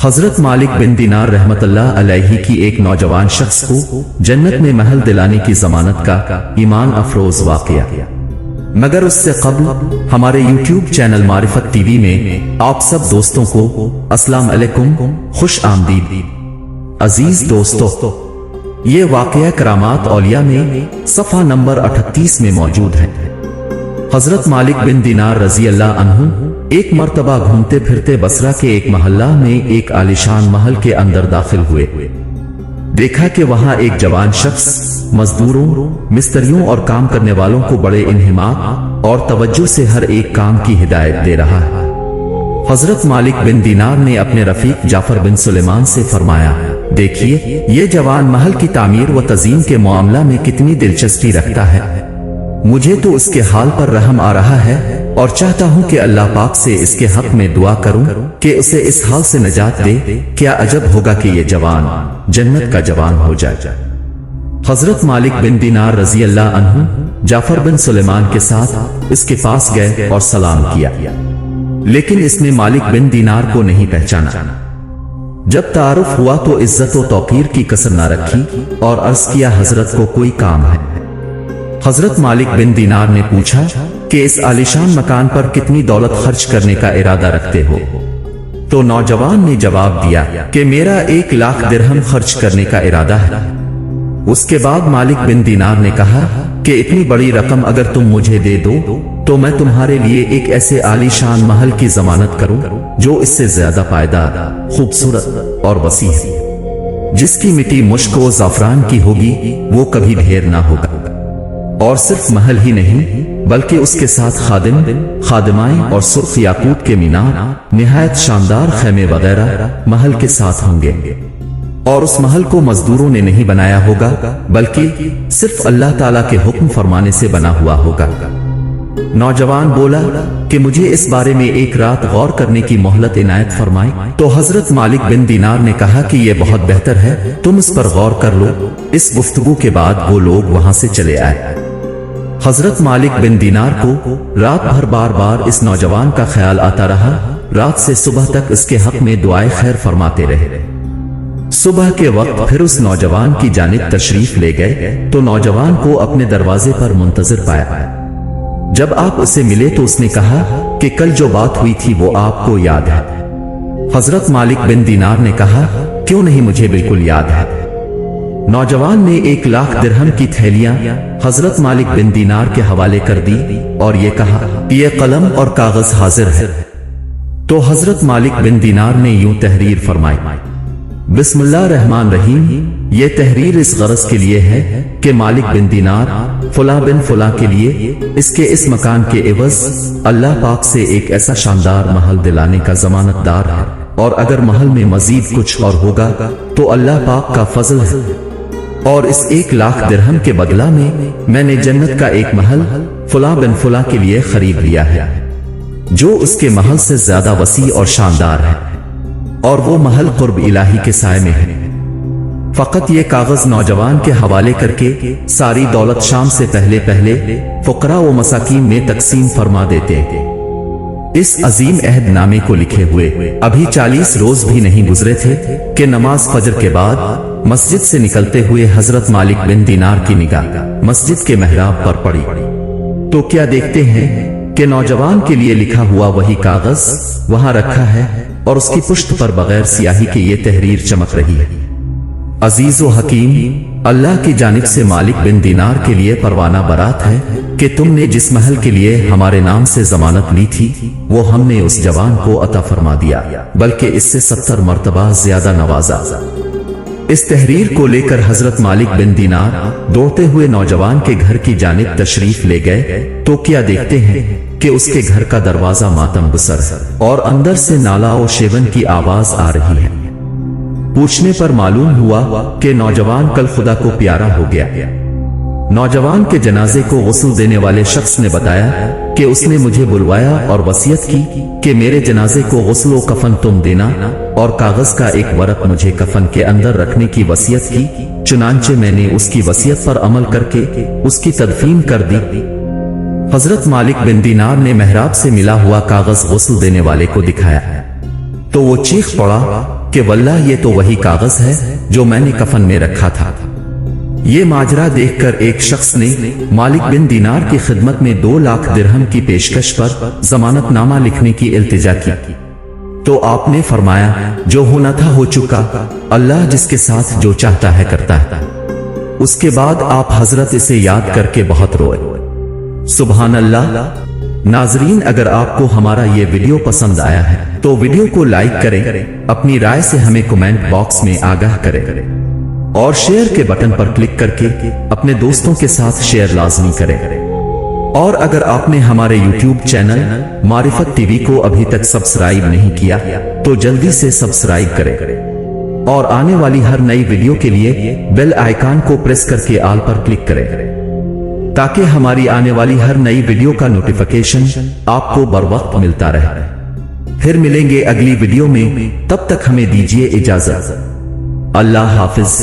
हजरत मालिक बिन दीनार रहमतुल्लाह अलैहि की एक नौजवान शख्स को जन्नत में महल दिलाने की जमानत का ईमान अफरोज वाकया। मगर उससे कब्ल हमारे YouTube चैनल मारिफत टीवी में आप सब दोस्तों को अस्सलाम अलैकुम, खुश आमदीद। अजीज दोस्तों, ये वाकया करामात औलिया में सफ़ा नंबर 38 में मौजूद है। हजरत मालिक बिन दीनार रजी अल्लाह अन्हु एक मर्तबा घूमते फिरते बसरा के एक मोहल्ला में एक आलीशान महल के अंदर दाखिल हुए। देखा कि वहां एक जवान शख्स मजदूरों, मिस्त्रियों और काम करने वालों को बड़े इन्हिमाक और तवज्जो से हर एक काम की हिदायत दे रहा है। हजरत मालिक बिन दीनार ने अपने रफीक जाफर बिन सुलेमान से फरमाया, देखिए ये जवान महल की तामीर व तज़ीम के मामला में कितनी दिलचस्पी रखता है। मुझे तो उसके हाल पर रहम आ रहा है और चाहता हूं कि अल्लाह पाक से इसके हक में दुआ करूं कि उसे इस हाल से नजात दे। क्या अजब होगा कि ये जवान जन्नत का जवान हो जाए। हजरत मालिक बिन दीनार रजी अल्लाह अन्हु जाफर बिन सुलेमान के साथ इसके पास गए और सलाम किया, लेकिन इसने मालिक बिन दीनार को नहीं पहचाना। जब तारुफ हुआ तो इज्जत व तौकीर की कसर न रखी और अर्ज किया, हजरत को कोई काम है। हजरत मालिक बिन दीनार ने पूछा कि इस आलीशान मकान पर कितनी दौलत खर्च करने का इरादा रखते हो? तो नौजवान ने जवाब दिया कि मेरा 1 लाख दिरहम खर्च करने का इरादा है। उसके बाद मालिक बिन दीनार ने कहा कि इतनी बड़ी रकम अगर तुम मुझे दे दो तो मैं तुम्हारे लिए एक ऐसे आलीशान महल की जमानत करूं जो इससे ज्यादा पायदार, खूबसूरत और वसी है, जिसकी मिट्टी मुश्क व ज़ाफ़रान की होगी, वो कभी ढेर ना होगा। और सिर्फ महल ही नहीं बल्कि उसके साथ खादिम, खादिमाएं और सुर्ख याकूत के मीनार, निहायत शानदार खैमे वगैरह महल के साथ होंगे। और उस महल को मजदूरों ने नहीं बनाया होगा बल्कि सिर्फ अल्लाह ताला के हुक्म फरमाने से बना हुआ होगा। नौजवान बोला कि मुझे इस बारे में एक रात गौर करने की मोहलत इनायत फरमाए। तो हजरत मालिक बिन दीनार ने कहा कि यह बहुत बेहतर है, तुम इस पर गौर कर लो। इस गुफ्तगू के बाद वो लोग वहां से चले आए। हजरत मालिक बिन दीनार को रात भर बार बार इस नौजवान का ख्याल आता रहा। रात से सुबह तक इसके हक में दुआए खैर फरमाते रहे। सुबह के वक्त फिर उस नौजवान की जानिब तशरीफ ले गए तो नौजवान को अपने दरवाजे पर मुंतजिर पाया। जब आप उसे मिले तो उसने कहा कि कल जो बात हुई थी वो आपको याद है? हजरत मालिक बिन दीनार ने कहा, क्यों नहीं, मुझे बिल्कुल याद है। नौजवान ने 1 लाख दिरहम की थैलियां हजरत मालिक बिन दीनार के हवाले कर दी और ये कहा कि ये कलम और कागज हाजिर है। तो हजरत मालिक बिन दीनार ने यूं तहरीर फरमाई, बिस्मिल्लाह रहमान रहीम, ये तहरीर इस गरज के लिए है कि मालिक बिन दीनार फुला बिन फुला के लिए इसके इस मकान के एवज अल्लाह पाक से एक ऐसा शानदार महल दिलाने का जमानतदार है, और अगर महल में मजीद कुछ और होगा तो अल्लाह पाक का फजल है। और इस 1 लाख दिरहम के बदला में मैंने जन्नत का एक महल फुला बिन फुला के लिए खरीद लिया है, जो उसके महल से ज्यादा वसी और शानदार है, और वो महल कुर्ब इलाही के साए में है। फकत ये कागज नौजवान के हवाले करके सारी दौलत शाम से पहले पहले फुकरा व मसाकीन में तकसीम फरमा देते। इस अजीम अहद नामे को लिखे हुए अभी 40 रोज भी नहीं गुजरे थे कि नमाज फजर के बाद मस्जिद से निकलते हुए हजरत मालिक बिन दीनार की निगाह मस्जिद के मेहराब पर पड़ी। तो क्या देखते हैं कि नौजवान के लिए लिखा हुआ वही कागज वहां रखा है और उसकी पुश्त पर बगैर सियाही के ये तहरीर चमक रही है। अजीज व हकीम, अल्लाह की जानिब से मालिक बिन दीनार के लिए परवाना बरात है कि तुमने जिस महल के लिए हमारे नाम से जमानत ली थी वो हमने उस जवान को अता फरमा दिया, बल्कि इससे 70 मर्तबा ज्यादा नवाजा। इस तहरीर को लेकर हजरत मालिक बिन दीनार दौड़ते हुए नौजवान के घर की जानिब तशरीफ ले गए। तो क्या देखते हैं कि उसके घर का दरवाजा मातम बसर और अंदर से नाला और शेवन की आवाज आ रही है। पूछने पर मालूम हुआ कि नौजवान कल खुदा को प्यारा हो गया। नौजवान के जनाजे को गुस्ल देने वाले शख्स ने बताया कि उसने मुझे बुलवाया और वसीयत की कि मेरे जनाजे को गुस्ल व कफन तुम देना, और कागज का एक वरक मुझे कफन के अंदर रखने की वसीयत की। चुनांचे मैंने उसकी वसीयत पर अमल करके उसकी तदफीन कर दी। हजरत मालिक बिन दीनार ने मेहराब से मिला हुआ कागज गुस्ल देने वाले को दिखाया तो वो चीख पड़ा کہ वल्लाह ये तो वही कागज है जो मैंने कफन में रखा था। ये माजरा देखकर एक शख्स ने मालिक बिन दीनार की खिदमत में 2 लाख दिरहम की पेशकश पर जमानतनामा लिखने की इल्तिजा की। तो आपने फरमाया जो होना था हो चुका, अल्लाह जिसके साथ जो चाहता है करता है। उसके बाद आप हजरत इसे याद करके बहुत रोए। सुभान अल्लाह। नाजरीन, अगर आपको हमारा ये वीडियो पसंद आया है तो वीडियो को लाइक करें, अपनी राय से हमें कमेंट बॉक्स में आगाह करें और शेयर के बटन पर क्लिक करके अपने दोस्तों के साथ शेयर लाजमी करें। और अगर आपने हमारे YouTube चैनल मारिफत टीवी को अभी तक सब्सक्राइब नहीं किया तो जल्दी से सब्सक्राइब करें और आने वाली हर नई वीडियो के लिए बेल आइकन को प्रेस करके ऑल पर क्लिक करें ताकि हमारी आने वाली हर नई वीडियो का नोटिफिकेशन आपको बर वक्त मिलता रहे। फिर मिलेंगे अगली वीडियो में, तब तक हमें दीजिए इजाजत। अल्लाह हाफिज।